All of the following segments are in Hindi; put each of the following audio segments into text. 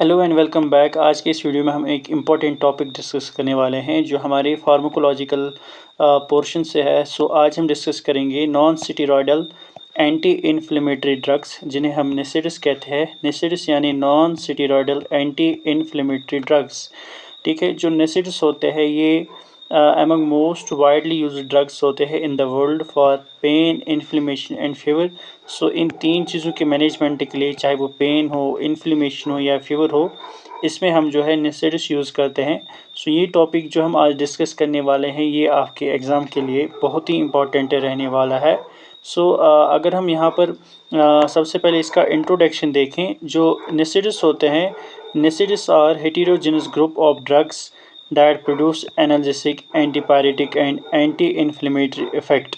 Hello and welcome back. आज के इस वीडियो में हम एक इम्पॉर्टेंट टॉपिक डिस्कस करने वाले हैं जो हमारे फार्माकोलॉजिकल पोर्शन से है। आज हम डिस्कस करेंगे non steroidal anti inflammatory drugs जिन्हें हम NSAIDs कहते हैं। NSAIDs यानी non steroidal anti inflammatory drugs. ठीक है, जो NSAIDs होते हैं ये among most widely used drugs होते हैं in the world for pain, inflammation and fever. इन तीन चीज़ों के मैनेजमेंट के लिए, चाहे वो पेन हो, इन्फ्लेमेशन हो या फीवर हो, इसमें हम जो है NSAIDs यूज़ करते हैं। ये टॉपिक जो हम आज डिस्कस करने वाले हैं ये आपके एग्ज़ाम के लिए बहुत ही इम्पॉर्टेंट रहने वाला है। अगर हम यहाँ पर सबसे पहले इसका इंट्रोडक्शन देखें। जो NSAIDs होते हैं, NSAIDs are heterogeneous group of drugs that produce analgesic, antipyretic and anti-inflammatory effect।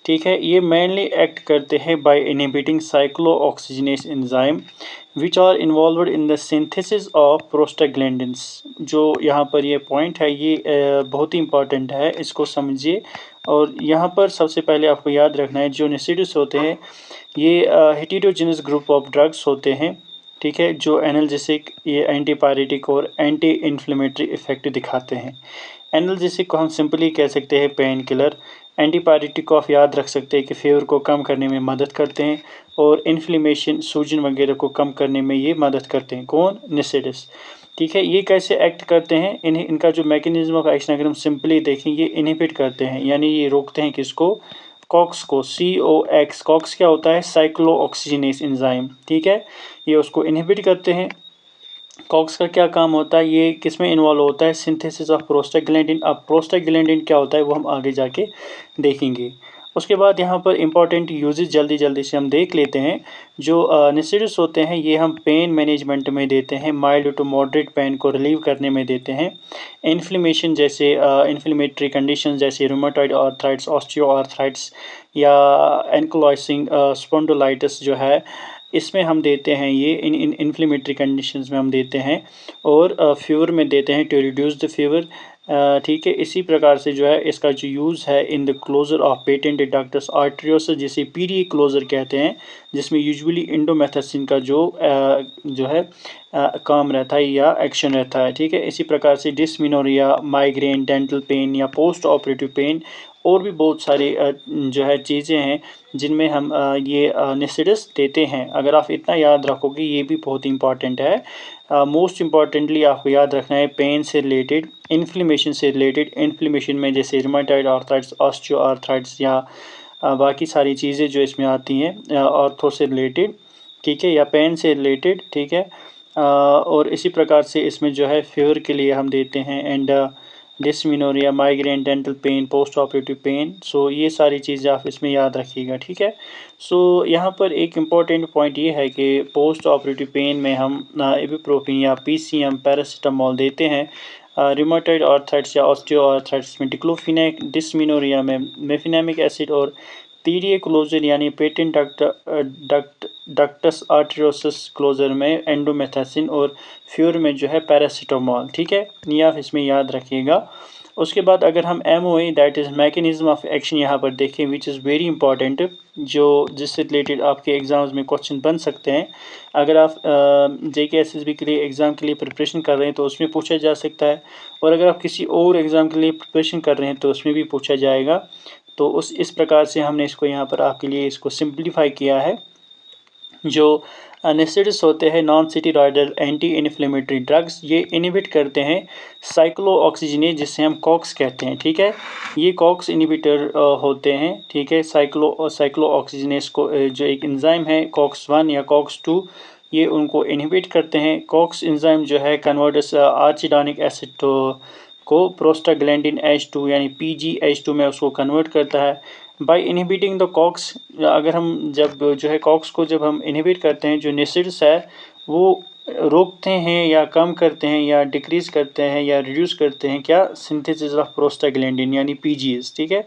ठीक है, ये मेनली एक्ट करते हैं by inhibiting cyclooxygenase enzyme which are involved in the synthesis of prostaglandins. जो यहाँ पर ये पॉइंट है ये बहुत ही इंपॉर्टेंट है, इसको समझिए। और यहाँ पर सबसे पहले आपको याद रखना है जो NSAIDs होते हैं ये हेटेरोजेनस ग्रुप ऑफ ड्रग्स होते हैं। ठीक है, जो एनाल्जेसिक, ये एंटीपायरेटिक और एंटी इन्फ्लेमेटरी इफेक्ट दिखाते हैं। एनाल्जेसिक को हम सिंपली कह सकते हैं पेन किलर। एंटीपायरेटिक को आप याद रख सकते हैं कि फीवर को कम करने में मदद करते हैं, और इन्फ्लेमेशन, सूजन वगैरह को कम करने में ये मदद करते हैं। कौन? NSAIDs। ठीक है, ये कैसे एक्ट करते हैं, इनका जो मैकेनिज्म ऑफ एक्शन अगर हम सिंपली देखें, ये इनहिबिट करते हैं, यानी ये रोकते हैं किसको? कॉक्स को। COX। कॉक्स क्या होता है? Cyclo oxygenase enzyme. ठीक है, ये उसको इनहिबिट करते हैं। कॉक्स का क्या काम होता है? ये किस में इन्वॉल्व होता है? Synthesis of prostaglandin. अब प्रोस्टाग्लैंडिन क्या होता है वो हम आगे जाके देखेंगे। उसके बाद यहाँ पर इंपॉर्टेंट यूजेस जल्दी जल्दी से हम देख लेते हैं। जो NSAIDs होते हैं ये हम पेन मैनेजमेंट में देते हैं, माइल्ड टू मॉडरेट पेन को रिलीव करने में देते हैं। इन्फ्लेमेशन जैसे इन्फ्लेमेटरी कंडीशन जैसे रूमेटॉइड आर्थराइटिस, ऑस्टियो आर्थराइटिस या एंक्लोइसिंग स्पॉन्डिलाइटिस जो है, इसमें हम देते हैं ये इन इन्फ्लेमेटरी कंडीशंस में हम देते हैं। और फीवर में देते हैं टू रिड्यूस द फीवर। ठीक है, इसी प्रकार से जो है इसका जो यूज़ है in the closure of patent ductus arteriosus, जिसे PDA क्लोजर कहते हैं, जिसमें यूजुअली इंडोमेथासिन का जो है काम रहता है या एक्शन रहता है। ठीक है, इसी प्रकार से डिस्मिनोरिया, माइग्रेन, डेंटल पेन या पोस्ट ऑपरेटिव पेन, और भी बहुत सारी जो है चीज़ें हैं जिनमें हम ये NSAIDs देते हैं। अगर आप इतना याद रखोगे ये भी बहुत इंपॉर्टेंट है। मोस्ट इम्पॉर्टेंटली आपको याद रखना है पेन से रिलेटेड, इन्फ्लेमेशन से रिलेटेड। इन्फ्लेमेशन में जैसे रूमेटॉइड आर्थराइटिस, ऑस्टियो आर्थराइटिस या बाकी सारी चीज़ें जो इसमें आती हैं ऑर्थो से रिलेटेड। ठीक है, या पेन से रिलेटेड। ठीक है, और इसी प्रकार से इसमें जो है फीवर के लिए हम देते हैं and dysmenorrhoea, migraine, dental pain, post operative pain. ये सारी चीज़ें आप इसमें याद रखिएगा। ठीक है, यहाँ पर एक इम्पॉर्टेंट पॉइंट ये है कि पोस्ट ऑपरेटिव पेन में हम इबुप्रोफेन या PCM पैरासीटामोल देते हैं। रूमेटॉइड आर्थराइटिस या ऑस्टियो आर्थराइटिस में डिक्लोफिनेक, डिस्मिनोरिया में मेफिनेमिक एसिड, और PDA क्लोजर यानी पेटेंट डक्टस आर्टरियोसिस क्लोजर में एंडोमेथासिन, और फीवर में जो है पैरासीटामोल। ठीक है, ये आप इसमें याद रखिएगा। उसके बाद अगर हम MOA that is mechanism of action यहाँ पर देखें, विच इज़ वेरी इंपॉर्टेंट, जो जिससे रिलेटेड आपके एग्ज़ाम्स में क्वेश्चन बन सकते हैं। अगर आप JK SSB के लिए एग्ज़ाम के लिए प्रिपरेशन कर रहे हैं तो उसमें पूछा जा सकता है, और अगर आप किसी और एग्ज़ाम के लिए प्रिपरेशन कर रहे हैं तो उसमें भी पूछा जाएगा। तो इस प्रकार से हमने इसको यहाँ पर आपके लिए इसको सिंप्लीफाई किया है। जो NSAIDs होते हैं non steroidal anti inflammatory drugs, ये इनहिबिट करते हैं साइक्लोऑक्सीजनेज, जिसे हम कॉक्स कहते हैं। ठीक है, ये कॉक्स इनहिबिटर होते हैं। ठीक है, साइक्लोऑक्सीजनेज को जो एक एंजाइम है COX-1 या COX-2, ये उनको इनहिबिट करते हैं। कॉक्स एंजाइम जो है कन्वर्ट्स आर्चिडानिक एसिड को प्रोस्टाग्लैंडिन H2 यानी PGH2 में उसको कन्वर्ट करता है। बाय इनहिबिटिंग द कॉक्स, अगर हम जब जो है कॉक्स को जब हम इनहिबिट करते हैं, जो NSAIDs है वो रोकते हैं या कम करते हैं या डिक्रीज़ करते हैं या रिड्यूस करते हैं क्या? सिंथेसिस ऑफ प्रोस्टाग्लैंडिन यानी PGS। ठीक है,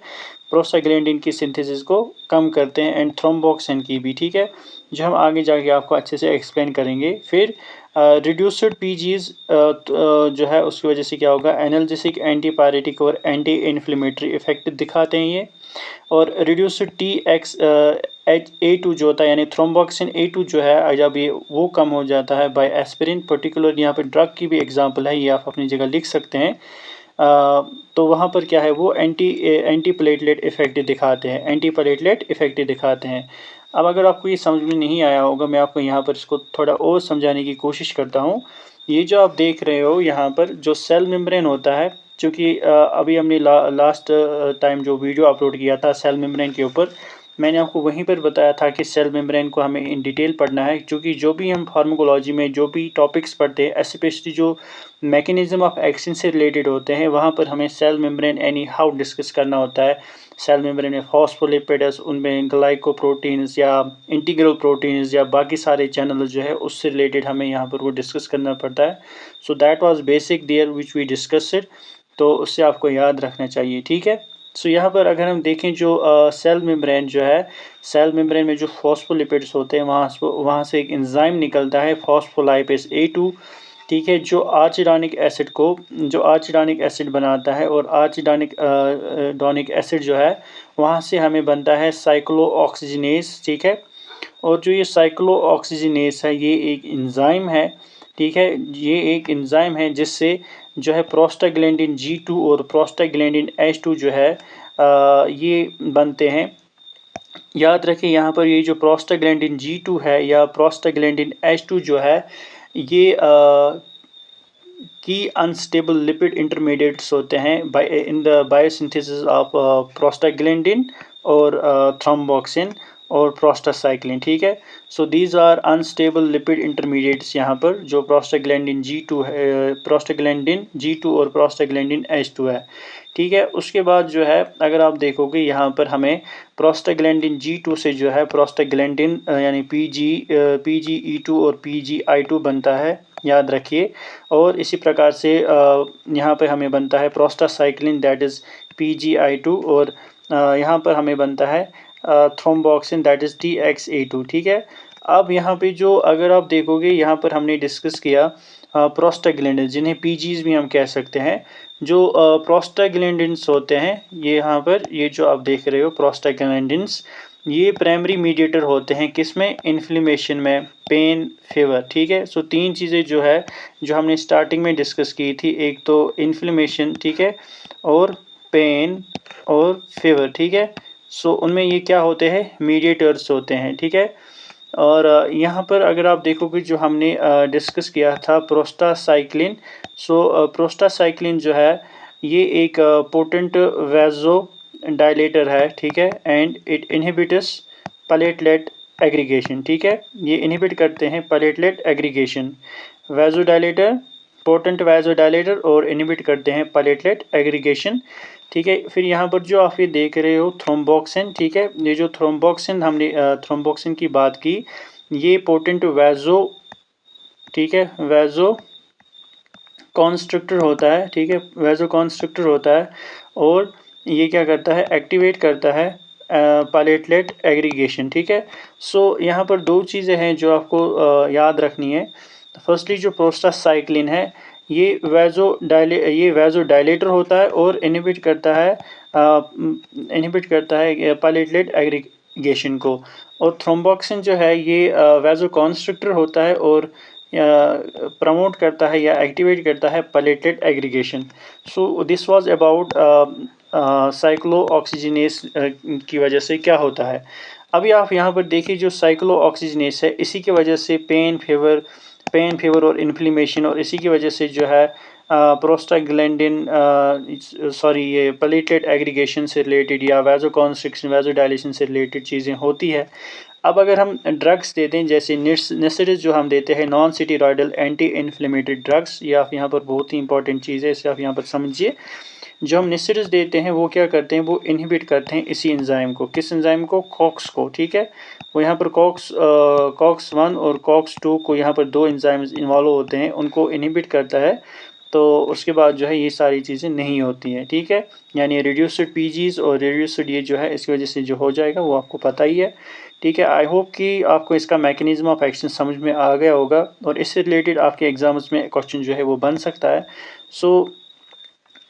प्रोस्टाग्लैंडिन की सिंथेसिस को कम करते हैं एंड थ्रोम्बोक्सिन की भी, ठीक है, जो हम आगे जाके आपको अच्छे से एक्सप्लेन करेंगे। फिर रिड्यूस्ड पीजीज जो है उसकी वजह से क्या होगा, एनाल्जेसिक, एंटीपायरेटिक और एंटी इन्फ्लेमेटरी इफेक्ट दिखाते हैं ये। और reduced T X H A two जो होता है यानी थ्रोम्बोक्सिन A2 जो है, जब ये वो कम हो जाता है बाय एस्पिरिन, पर्टिकुलर यहाँ पे ड्रग की भी एग्जांपल है, ये आप अपनी जगह लिख सकते हैं। तो वहाँ पर क्या है, वो एंटी प्लेटलेट इफेक्ट दिखाते हैं, एंटी प्लेटलेट इफेक्ट दिखाते हैं। अब अगर आपको ये समझ में नहीं आया होगा, मैं आपको यहाँ पर इसको थोड़ा और समझाने की कोशिश करता हूँ। ये जो आप देख रहे हो यहाँ पर जो सेल मेम्ब्रेन होता है, चूँकि अभी हमने लास्ट टाइम जो वीडियो अपलोड किया था सेल मेम्ब्रेन के ऊपर, मैंने आपको वहीं पर बताया था कि सेल मेम्ब्रेन को हमें इन डिटेल पढ़ना है, क्योंकि जो भी हम फार्माकोलॉजी में जो भी टॉपिक्स पढ़ते हैं, स्पेशली जो मैकेनिज्म ऑफ एक्शन से रिलेटेड होते हैं, वहाँ पर हमें cell membrane anyhow discuss करना होता है। सेल मेम्ब्रेन में फॉस्फोलिपिड्स, उनमें ग्लाइकोप्रोटीन्स या इंटीग्रल प्रोटीन्स या बाकी सारे चैनल जो है उससे रिलेटेड हमें यहाँ पर वो डिस्कस करना पड़ता है। So that was basic there which we discussed, तो उससे आपको याद रखना चाहिए, ठीक है। सो यहाँ पर अगर हम देखें जो सेल मेम्ब्रेन जो है, सेल मेम्ब्रेन में जो फॉस्फोलिपिड्स होते हैं वहाँ से एक एंजाइम निकलता है फॉस्फोलाइपेज A2, ठीक है, जो आर्चिडानिक एसिड बनाता है। और आर्चिडानिक एसिड जो है वहाँ से हमें बनता है साइक्लोऑक्सीजिनेस, ठीक है। और जो ये साइक्लोऑक्सीजिनेस है ये एक एंजाइम है, ठीक है, ये एक एंजाइम है जिससे जो है प्रोस्टाग्लैंडिन G2 और प्रोस्टाग्लैंडिन H2 जो है ये बनते हैं। याद रखें यहाँ पर ये जो प्रोस्टाग्लैंडिन G2 है या प्रोस्टाग्लैंडिन H2 जो है, ये की अनस्टेबल लिपिड इंटरमीडिएट्स होते हैं in the biosynthesis of prostaglandin और थ्रोम्बोक्सिन और प्रोस्टासाइक्लिन, ठीक है। So these are unstable lipid intermediates यहाँ पर जो प्रोस्टाग्लैंडिन G2 है, प्रोस्टाग्लैंडिन G2 और प्रोस्टाग्लैंडिन H2 है, ठीक है। उसके बाद जो है अगर आप देखोगे यहाँ पर हमें प्रोस्टाग्लैंडिन G2 से जो है प्रोस्टाग्लैंडिन यानी PGE2 और PGI2 बनता है, याद रखिए। और इसी प्रकार से यहाँ पे हमें बनता है प्रोस्टासाइक्लिन दैट इज़ PGI2, और यहाँ पर हमें बनता है थ्रोम्बोक्सिन दैट इज़ TXA2, ठीक है। अब यहाँ पे जो अगर आप देखोगे यहाँ पर हमने डिस्कस किया प्रोस्टाग्लैंडिन्स, जिन्हें पीजीज भी हम कह सकते हैं। जो प्रोस्टाग्लैंडिन्स होते हैं ये यहाँ पर ये जो आप देख रहे हो प्रोस्टाग्लैंडिन्स, ये प्राइमरी मीडिएटर होते हैं किसमें, इन्फ्लेमेशन में, पेन, फीवर, ठीक है। सो तीन चीज़ें जो है जो हमने स्टार्टिंग में डिस्कस की थी, एक तो इन्फ्लेमेशन, ठीक है, और पेन और फीवर, ठीक है। सो उनमें ये क्या होते हैं, मीडिएटर्स होते हैं, ठीक है। और यहाँ पर अगर आप देखोगे जो हमने डिस्कस किया था प्रोस्टासाइक्लिन, सो प्रोस्टासाइक्लिन जो है ये एक पोटेंट वैज़ो डायलेटर है, ठीक है, and it inhibits platelet aggregation, ठीक है, ये इनहिबिट करते हैं platelet aggregation. Vasodilator, potent vasodilator और इनहिबिट करते हैं प्लेटलेट एग्रीगेशन, ठीक है। फिर यहाँ पर जो आप ये देख रहे हो थ्रोम्बोक्सिन, ठीक है, ये जो थ्रोम्बोक्सिन हमने थ्रोम्बोक्सिन की बात की, ये पोटेंट वैज़ो, ठीक है, वैज़ो कॉन्स्ट्रिक्टर होता है, ठीक है, वैज़ो कॉन्स्ट्रिक्टर होता है। और ये क्या करता है, एक्टिवेट करता है प्लेटलेट एग्रीगेशन, ठीक है। सो यहाँ पर दो चीज़ें हैं जो आपको याद रखनी है। फर्स्टली जो प्रोस्टासाइक्लिन है ये वैज़ो डायलेटर होता है और इनहिबिट करता है प्लेटलेट एग्रीगेशन को। और थ्रोम्बोक्सिन जो है ये वैज़ो कॉन्स्ट्रिक्टर होता है और प्रमोट करता है या एक्टिवेट करता है platelet aggregation. So this was about cyclooxygenase की वजह से क्या होता है। अभी आप यहाँ पर देखिए जो साइक्लोऑक्सीजिनेस है इसी की वजह से पेन फीवर और इन्फ्लेमेशन, और इसी की वजह से जो है प्रोस्टाग्लैंडिन ये प्लेटलेट एग्रीगेशन से रिलेटेड या वैज़ो कॉन्स्ट्रिक्शन वैज़ो डायलेशन से रिलेटेड चीज़ें होती है। अब अगर हम ड्रग्स देते हैं जैसे निस्टेरॉइड्स जो हम देते हैं non steroidal anti inflammatory drugs, ये आप यहाँ पर बहुत ही इंपॉर्टेंट चीज़ है, इसे आप यहाँ पर समझिए। जो हम निस्टेरॉइड्स देते हैं वो क्या करते हैं, वो इनहिबिट करते हैं इसी एंजाइम को, किस एंजाइम को, कॉक्स को, ठीक है। वो यहाँ पर कॉक्स 1 और कॉक्स 2 को यहाँ पर दो एंजाइम्स इन्वॉल्व होते हैं, उनको इनहिबिट करता है तो उसके बाद जो है ये सारी चीज़ें नहीं होती हैं, ठीक है। यानी रिड्यूस्ड पीजीज़ और रिड्यूस्ड ये जो है इसकी वजह से जो हो जाएगा वो आपको पता ही है, ठीक है। आई होप कि आपको इसका मैकेनिज़्म ऑफ एक्शन समझ में आ गया होगा और इससे रिलेटेड आपके एग्ज़ाम्स में क्वेश्चन जो है वो बन सकता है। सो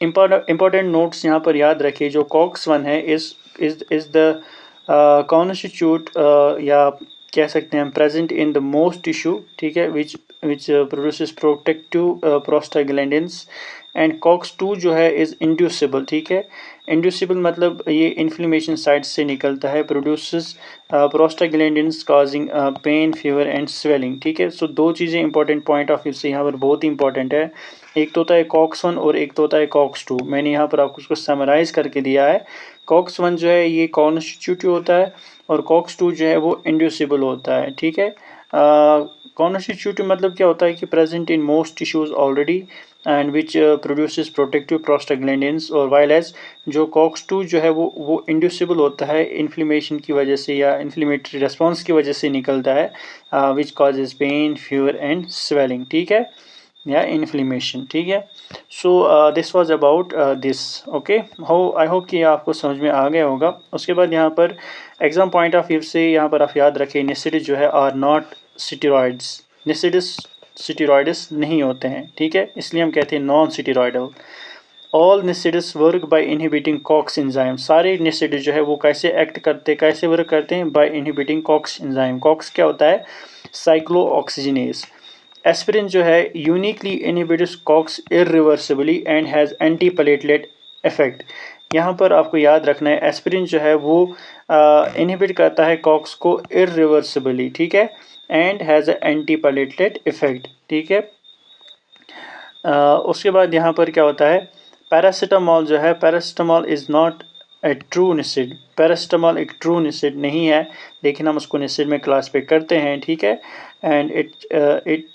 इम्पोर्टेंट नोट्स यहाँ पर याद रखिए, जो कॉक्स 1 है इज़ द कॉन्स्टिट्यूट या कह सकते हैं present in the most tissue, ठीक है, which produces protective prostaglandins. And COX 2 जो है इज़ इंड्यूसिबल, ठीक है। इंड्यूसिबल मतलब ये इन्फ्लेमेशन साइट से निकलता है, produces prostaglandins causing pain, fever and swelling, ठीक है। सो दो चीज़ें इंपॉर्टेंट पॉइंट ऑफ व्यू से यहाँ पर बहुत ही इंपॉर्टेंट है। एक तो होता है कॉक्स 1 और एक तो होता है कॉक्स 2। मैंने यहाँ पर आपको उसको समराइज़ करके दिया है। कॉक्स 1 जो है ये कॉन्स्टिट्यूटिव होता है और कॉक्स 2 जो है वो इंड्यूसिबल होता है, ठीक है। कॉन्स्टिट्यूटिव मतलब क्या होता है कि present in most tissues already and which produces protective prostaglandins, और वाइल एज जो कॉक्स 2 जो है वो इंड्यूसिबल होता है इन्फ्लेमेशन की वजह से या इन्फ्लेमेटरी रेस्पॉन्स की वजह से निकलता है, which causes pain, fever and swelling, ठीक है, या इन्फ्लेमेशन, ठीक है। So this was about this, okay. I hope कि आपको समझ में आ गया होगा। उसके बाद यहाँ पर एग्जाम पॉइंट ऑफ व्यू से यहाँ पर आप याद रखें, निस्टिड्स जो है are not steroids. NSAIDs steroids नहीं होते हैं, ठीक है, इसलिए हम कहते हैं non steroidal. All NSAIDs work by inhibiting COX enzyme. सारे निस्टिड्स जो है वो कैसे एक्ट करते हैं, कैसे वर्क करते हैं, by inhibiting COX enzyme. COX क्या होता है, साइक्लोऑक्सीजिनेज। एस्पिरिन जो है uniquely inhibits COX irreversibly and has anti platelet effect. यहाँ पर आपको याद रखना है, एस्पिरिन जो है वो इनहिबिट करता है कॉक्स को इरिवर्सिबली, ठीक है, and has anti platelet effect, ठीक है। उसके बाद यहाँ पर क्या होता है, पैरासीटामोल जो है, paracetamol is not a true NSAID. Paracetamol एक ट्रू निस्टिड नहीं है, लेकिन हम उसको निस्टिड में क्लास पे करते हैं, ठीक है। And it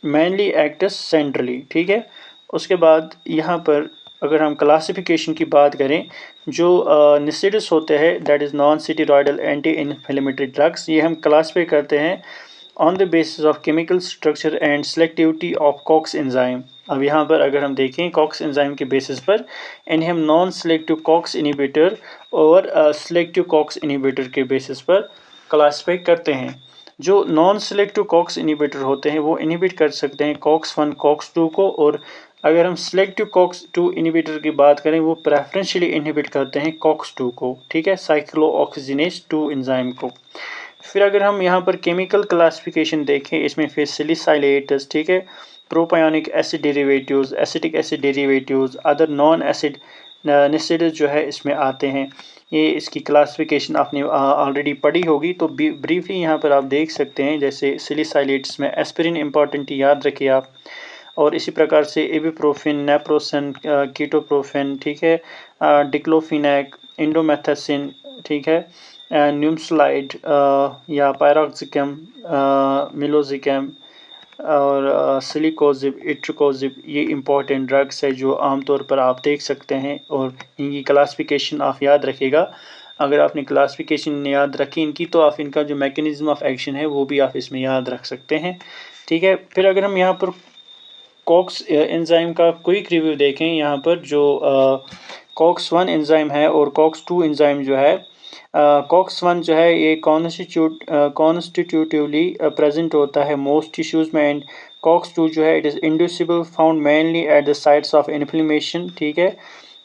mainly acts centrally, ठीक है। उसके बाद यहाँ पर अगर हम क्लासिफिकेशन की बात करें, जो निस्टिड्स होते हैं that is non steroidal anti inflammatory drugs, ये हम क्लासिफाई करते हैं on the basis of chemical structure and selectivity of COX enzyme. अब यहाँ पर अगर हम देखें कॉक्स एंजाइम के बेसिस पर इन्हें हम नॉन सेलेक्टिव कॉक्स इनहिबिटर और सेलेक्टिव कॉक्स इनहिबिटर के बेसिस पर क्लासिफाई करते हैं। जो नॉन सेलेक्टिव कॉक्स इनहिबिटर होते हैं वो इनहिबिट कर सकते हैं कॉक्स 1 कॉक्स 2 को, और अगर हम सेलेक्टिव कॉक्स 2 इनहिबिटर की बात करें वो प्रेफरेंशियली इनहिबिट करते हैं कॉक्स 2 को, ठीक है, साइक्लोऑक्सीजिनेज 2 एंजाइम को। फिर अगर हम यहाँ पर केमिकल क्लासिफिकेशन देखें, इसमें फिर सैलिसाइलेट्स, ठीक है, propionic acid derivatives, acetic acid derivatives, other non acid NSAIDs जो है इसमें आते हैं। ये इसकी क्लासिफिकेशन आपने ऑलरेडी पढ़ी होगी, तो ब्रीफली यहाँ पर आप देख सकते हैं। जैसे सैलिसाइलेट्स में एस्पिरिन इंपॉर्टेंट याद रखिए आप, और इसी प्रकार से इबुप्रोफेन, नेप्रोसन, कीटोप्रोफेन, ठीक है, डिक्लोफिनेक, इंडोमेथासिन, ठीक है, न्यूमस्लाइड या पायरोक्सिकम, मिलोजिकम और सिलिकोजिब, इट्रोकोजिब, ये इंपॉर्टेंट ड्रग्स है जो आमतौर पर आप देख सकते हैं, और इनकी क्लासिफिकेशन आप याद रखिएगा। अगर आपने क्लासिफिकेशन याद रखी इनकी, तो आप इनका जो मैकेनिज्म ऑफ एक्शन है वो भी आप इसमें याद रख सकते हैं, ठीक है। फिर अगर हम यहाँ पर कॉक्स एंजाइम का क्विक रिव्यू देखें, यहाँ पर जो कॉक्स 1 एंजाइम है और कॉक्स 2 एंजाइम जो है, कॉक्स 1 जो है ये कॉन्स्टिट्यूटिवली प्रेजेंट होता है मोस्ट टिश्यूज़ में, एंड कॉक्स 2 जो है it is inducible, found mainly at the sites of inflammation, ठीक है।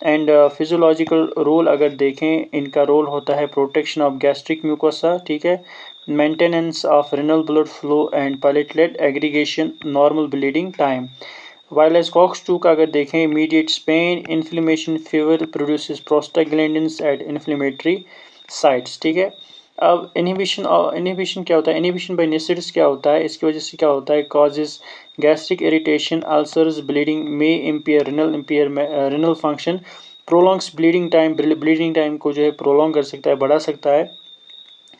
एंड फिजियोलॉजिकल रोल अगर देखें, इनका रोल होता है प्रोटेक्शन ऑफ गैस्ट्रिक म्यूकोसा, ठीक है, maintenance of renal blood flow and platelet aggregation, normal bleeding time. While as COX 2 का अगर देखें, mediates pain, inflammation, fever, produces prostaglandins at inflammatory sites, ठीक है। अब इनहिबिशन क्या होता है, इनहिबिशन बाय निस्टिड्स क्या होता है, इसकी वजह से क्या होता है, causes gastric irritation, ulcers, bleeding, may impair renal function, prolongs bleeding time को जो है प्रोलॉन्ग कर सकता है, बढ़ा सकता है।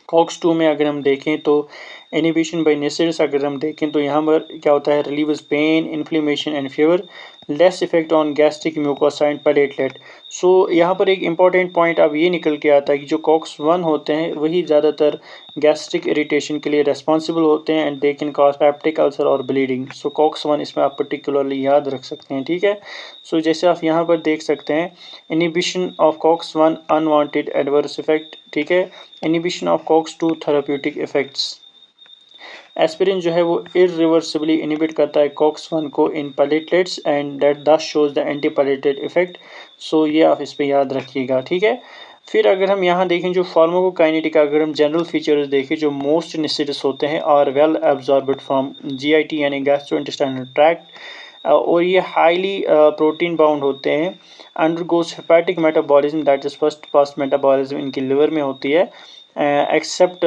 कॉक्स 2 में अगर हम देखें तो इनहिबिशन बाय NSAIDs अगर हम देखें तो यहाँ पर क्या होता है, relieves pain, inflammation and fever, less effect on gastric mucosa and platelet. So यहाँ पर एक इंपॉर्टेंट पॉइंट अब ये निकल के आता है कि जो COX-1 होते हैं वही ज़्यादातर गैस्ट्रिक इरिटेशन के लिए रेस्पॉन्सिबल होते हैं and they can cause peptic ulcer और ब्लीडिंग। सो COX-1 इसमें आप पर्टिकुलरली याद रख सकते हैं, ठीक है। सो जैसे आप यहाँ पर देख सकते हैं, inhibition of COX-1 unwanted adverse effect, ठीक है। Inhibition of COX-2 therapeutic effects. Aspirin जो है वो इरिवर्सिबली इनिबिट करता है COX-1 को in platelets and that thus shows the anti platelet effect. So ये आप इस पे याद रखिएगा, ठीक है। फिर अगर हम यहाँ देखें जो फार्माकोकाइनेटिक, अगर हम जनरल फीचर्स देखें, जो मोस्ट NSAIDs होते हैं are well absorbed from GIT यानी गैस्ट्रोइंटेस्टाइनल ट्रैक्ट, और ये हाईली प्रोटीन बाउंड होते हैं, undergoes hepatic metabolism, that is first pass metabolism इनकी लिवर में होती है, एक्सेप्ट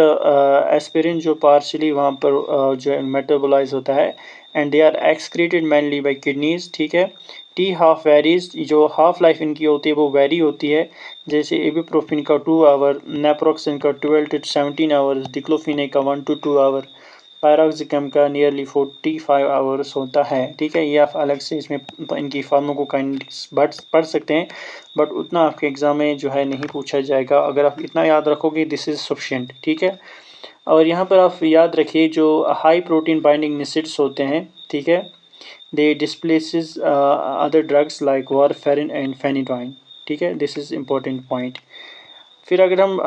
एस्पिरिन जो पार्शली वहाँ पर जो है मेटाबोलाइज होता है, and they are excreted mainly by kidneys, ठीक है। टी हाफ वेरीज, जो हाफ लाइफ इनकी होती है वो वेरी होती है, जैसे इबुप्रोफिन का 2 आवर, नेप्रोक्सन का 12 to 17 आवर्स, डिक्लोफिनेक का 1 to 2 आवर, पायरोक्सिकम का नियरली 45 आवर्स होता है, ठीक है। ये आप अलग से इसमें इनकी फार्माकोकाइनेटिक्स पढ़ सकते हैं, बट उतना आपके एग्ज़ाम में जो है नहीं पूछा जाएगा। अगर आप इतना याद रखोगे दिस इज़ सफिशिएंट, ठीक है। और यहाँ पर आप याद रखिए जो हाई प्रोटीन बाइंडिंग NSAIDs होते हैं, ठीक है, they displaces other drugs like warfarin and phenytoin, ठीक है। This is important point. फिर अगर हम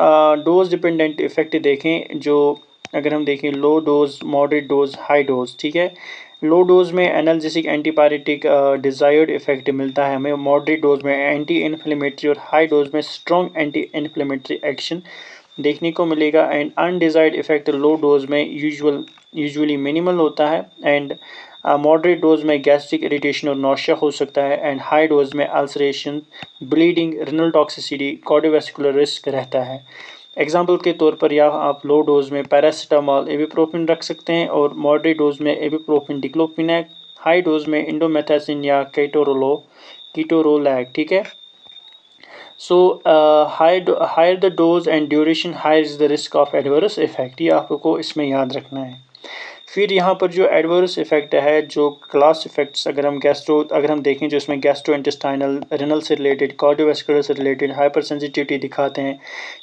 डोज डिपेंडेंट इफेक्ट देखें, जो अगर हम देखें low dose, moderate dose, high dose, ठीक है। लो डोज में एनाल्जेसिक एंटीपायरेटिक डिज़ायर्ड इफेक्ट मिलता है हमें, मॉडरेट डोज में एंटी इन्फ्लेमेटरी और हाई डोज में स्ट्रॉन्ग एंटी इन्फ्लेमेटरी एक्शन देखने को मिलेगा, and undesired effect low dose में यूजुअली मिनिमल होता है, एंड मॉडरेट डोज में गैस्ट्रिक इरिटेशन और नौशिया हो सकता है, एंड हाई डोज में ulceration, bleeding, renal toxicity, cardiovascular risk रहता है। एग्जाम्पल के तौर पर यहाँ आप लो डोज में पैरासीटामॉल, इबुप्रोफिन रख सकते हैं, और मॉडरेट डोज में इबुप्रोफिन, डिक्लोफिनेक, हाई डोज में इंडोमेथासिन या कीटोरोलैक, ठीक है। So higher the dose and duration, higher is the risk of adverse effect, ये आपको इसमें याद रखना है। फिर यहाँ पर जो एडवर्स इफेक्ट है, जो क्लास इफेक्ट्स, अगर हम देखें जो इसमें गैस्ट्रो इंटेस्टाइनल, रिनल से रिलेटेड, कार्डियोवैस्कुलर से रिलेटेड, हाइपर सेंसिटिविटी दिखाते हैं,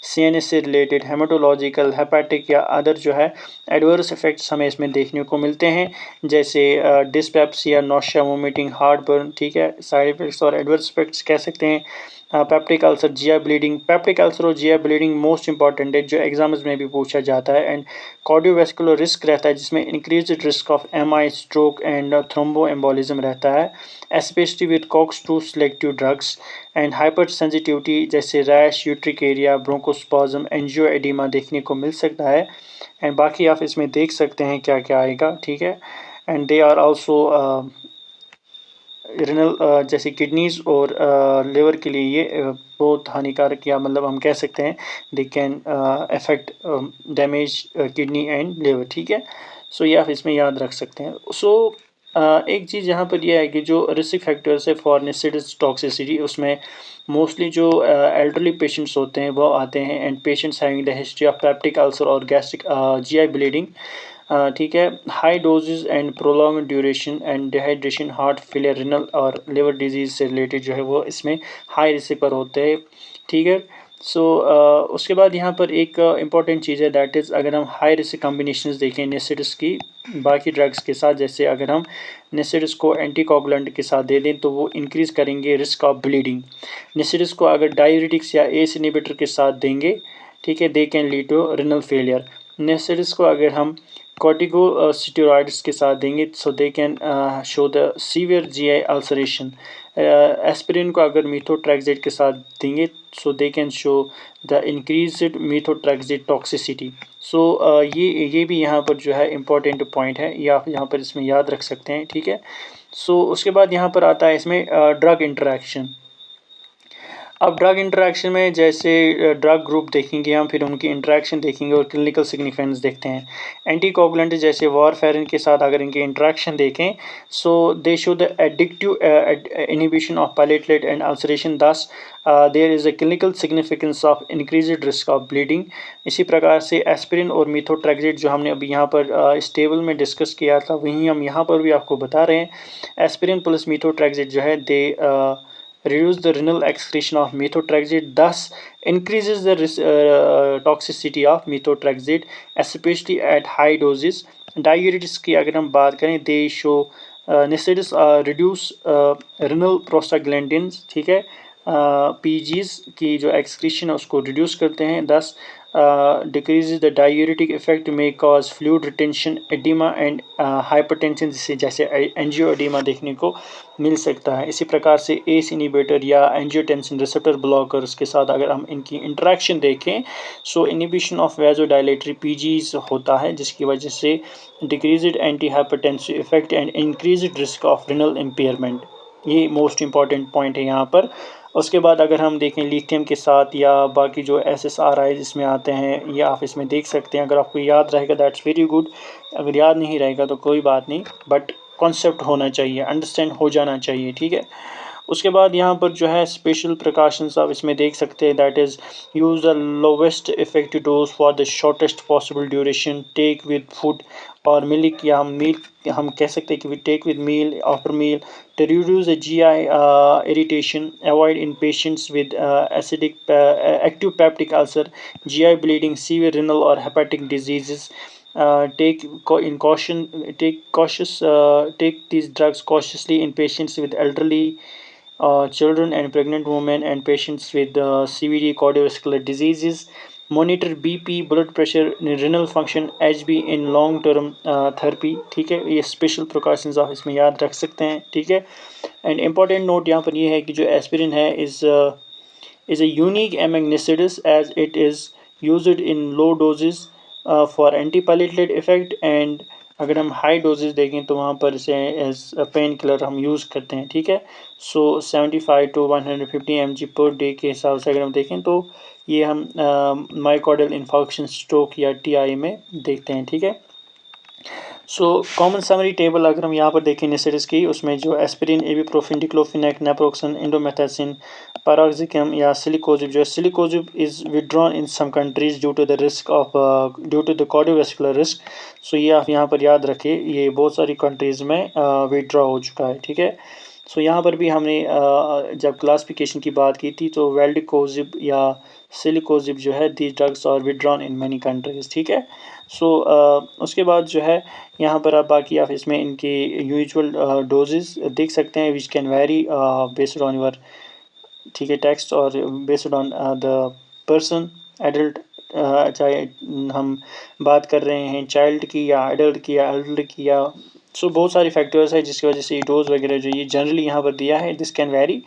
CNS से रिलेटेड, हेमाटोलॉजिकल, हेपेटिक या अदर जो है एडवर्स इफेक्ट्स हमें इसमें देखने को मिलते हैं, जैसे dyspepsia, nausea, vomiting, heart burn, ठीक है। साइड इफेक्ट्स और एडवर्स इफेक्ट्स कह सकते हैं, peptic ulcer, GI bleeding. Peptic ulcer और GI ब्लीडिंग मोस्ट इंपॉर्टेंट है, जो एग्जाम्स में भी पूछा जाता है, एंड कार्डियोवैस्कुलर रिस्क रहता है जिसमें increase risk of MI, stroke and thromboembolism रहता है, specially with COX-2 selective drugs, and hyper sensitivity जैसे रैश, यूट्रिक एरिया, ब्रोंकोस्पाज्म, एंजियोएडिमा देखने को मिल सकता है, एंड बाकी आप इसमें देख सकते हैं क्या क्या आएगा, ठीक है। And they are also renal, जैसे किडनीज और लिवर के लिए ये बहुत हानिकारक, या मतलब हम कह सकते हैं they can affect damage kidney and liver, ठीक है। सो ये आप इसमें याद रख सकते हैं। सो एक चीज़ यहाँ पर यह है कि जो रिस्क फैक्टर्स है फॉर NSAIDs टॉक्सिसिटी, उसमें मोस्टली जो एल्डरली पेशेंट्स होते हैं वो आते हैं, and patients having the history of peptic ulcer और गैस्ट्रिक GI ब्लीडिंग, ठीक है। High doses and prolong duration and dehydration, heart failure, renal और लिवर डिजीज से रिलेटेड जो है वो इसमें हाई रिस्क पर होते हैं, ठीक है। सो उसके बाद यहाँ पर एक इम्पॉर्टेंट चीज़ है, दैट इज़ अगर हम हाई रिस्क कॉम्बिनेशंस देखें NSAIDs की बाकी ड्रग्स के साथ, जैसे अगर हम NSAIDs को एंटीकोगुलेंट के साथ दे दें तो वो इंक्रीज़ करेंगे रिस्क ऑफ ब्लीडिंग। NSAIDs को अगर डाययूरेटिक्स या ACE इनहिबिटर के साथ देंगे, ठीक है, they can lead to renal failure. NSAIDs को अगर हम कॉर्टिकोस्टेरॉइड्स के साथ देंगे so they can show the severe GI ulceration. Aspirin को अगर मीथोट्रैक्सेट के साथ देंगे so they can show the increased methotrexate toxicity. So ये भी यहाँ पर जो है इम्पोर्टेंट पॉइंट है, ये आप यहाँ पर इसमें याद रख सकते हैं, ठीक है। सो उसके बाद यहाँ पर आता है इसमें ड्रग इंटरेक्शन। अब ड्रग इंटरेक्शन में जैसे ड्रग ग्रुप देखेंगे हम, फिर उनकी इंटरेक्शन देखेंगे और क्लिनिकल सिग्निफिकेंस देखते हैं। एंटीकोगुलेंट जैसे वारफेरिन के साथ अगर इनके इंटरेक्शन देखें, सो दे शो द एडिक्टिव inhibition of platelet and ulceration, thus there is a clinical significance of increased risk of bleeding. इसी प्रकार से एस्पिरिन और मीथोट्रेक्सेट जो हमने अभी यहाँ पर इस टेबल में डिस्कस किया था, वहीं हम यहाँ पर भी आपको बता रहे हैं। एस्पिरिन प्लस मीथोट्रेक्सेट जो है दे reduce the renal excretion of methotrexate, thus increases the toxicity of methotrexate, especially at high doses. Diuretics की अगर हम बात करें, they show NSAIDs reduce renal prostaglandins, ठीक है, PGs की जो एक्सक्रीशन है उसको रिड्यूस करते हैं, दस डिक्रीज द डायूरेटिक इफेक्ट में cause fluid retention, oedema and hypertension, जिससे जैसे एंजियो एडिमा देखने को मिल सकता है। इसी प्रकार से एस इनिबिटर या एंजियोटेंसिन रिसेप्टर ब्लॉकर्स के साथ अगर हम इनकी इंटरेक्शन देखें, सो इनिबिशन ऑफ वेजोडाइलेटरी पीजीज होता है, जिसकी वजह से decreased anti hypertensive effect and increased risk of renal impairment. ये मोस्ट इंपॉर्टेंट पॉइंट है यहाँ पर। उसके बाद अगर हम देखें लिथियम के साथ या बाकी जो SSRI इसमें आते हैं, ये आप इसमें देख सकते हैं। अगर आपको याद रहेगा दैट्स वेरी गुड, अगर याद नहीं रहेगा तो कोई बात नहीं, बट कॉन्सेप्ट होना चाहिए, अंडरस्टैंड हो जाना चाहिए, ठीक है। उसके बाद यहाँ पर जो है स्पेशल प्रिकॉशंस आप इसमें देख सकते हैं, that is use the lowest effective dose for the shortest possible duration, take with food और मिल्क, या हम कह सकते हैं कि we take with meal, after meal, to reduce the GI irritation, avoid in patients with active peptic ulcer, GI bleeding, severe renal or hepatic diseases. Take these drugs cautiously in patients with elderly, children and pregnant women, and patients with CVD, cardiovascular diseases. Monitor BP, blood pressure, renal function, HB in long term therapy, ठीक है। ये स्पेशल प्रिकॉशंस आप इसमें याद रख सकते हैं, ठीक है। एंड इम्पॉर्टेंट नोट यहाँ पर ये है कि जो एस्पिरिन है is a unique among NSAIDs as it is used in low doses for antiplatelet effect, and अगर हम हाई डोजेज देखें तो वहाँ पर इसे एज पेन किलर हम यूज़ करते हैं, ठीक है। सो 75 to 150 mg पर डे के हिसाब से अगर हम देखें तो ये हम माइकोडियल इन्फॉक्शन स्ट्रोक या TI में देखते हैं, ठीक है। सो कॉमन समरी टेबल अगर हम यहाँ पर देखें NSAIDs की, उसमें जो aspirin, ibuprofen, diclofenac, naproxen, indomethacin, piroxicam या सिलिकोजिब, जो celecoxib is withdrawn in some countries due to the risk of due to the cardiovascular risk. So ये आप यहाँ पर याद रखें, ये बहुत सारी कंट्रीज़ में विड्रॉ हो चुका है, ठीक है। सो यहाँ पर भी हमने जब क्लासिफिकेशन की बात की थी तो वेल्डिकोजिब या सिलिकोजिब जो है, the drugs are withdrawn in many countries, ठीक है। सो उसके बाद जो है यहाँ पर आप बाकी आप इसमें इनके यूजुअल डोजेस देख सकते हैं, which can very based on your, ठीक है, टेक्स्ट और based on the person, adult, चाहे हम बात कर रहे हैं चाइल्ड की या एडल्ट की या एल्डर की, या सो बहुत सारी फैक्टर्स है जिसकी वजह से ये डोज वगैरह जो ये जनरली यहाँ पर दिया है, this can very.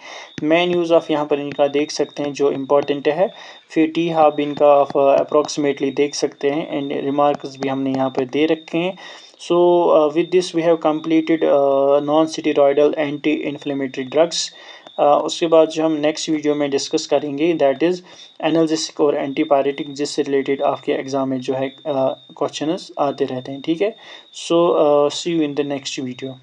Main use of यहाँ पर इनका देख सकते हैं जो इम्पोर्टेंट है, फिर टी हाफ इनका आप अप्रॉक्सीमेटली देख सकते हैं, एंड रिमार्क्स भी हमने यहाँ पर दे रखे हैं। So with this we have completed non steroidal anti inflammatory drugs. उसके बाद जो हम नेक्स्ट वीडियो में डिस्कस करेंगे दैट इज़ एनाल्जेसिक और एंटीपायरेटिक, जिससे रिलेटेड आपके एग्ज़ाम में जो है क्वेश्चंस आते रहते हैं, ठीक है। So see you in the next video.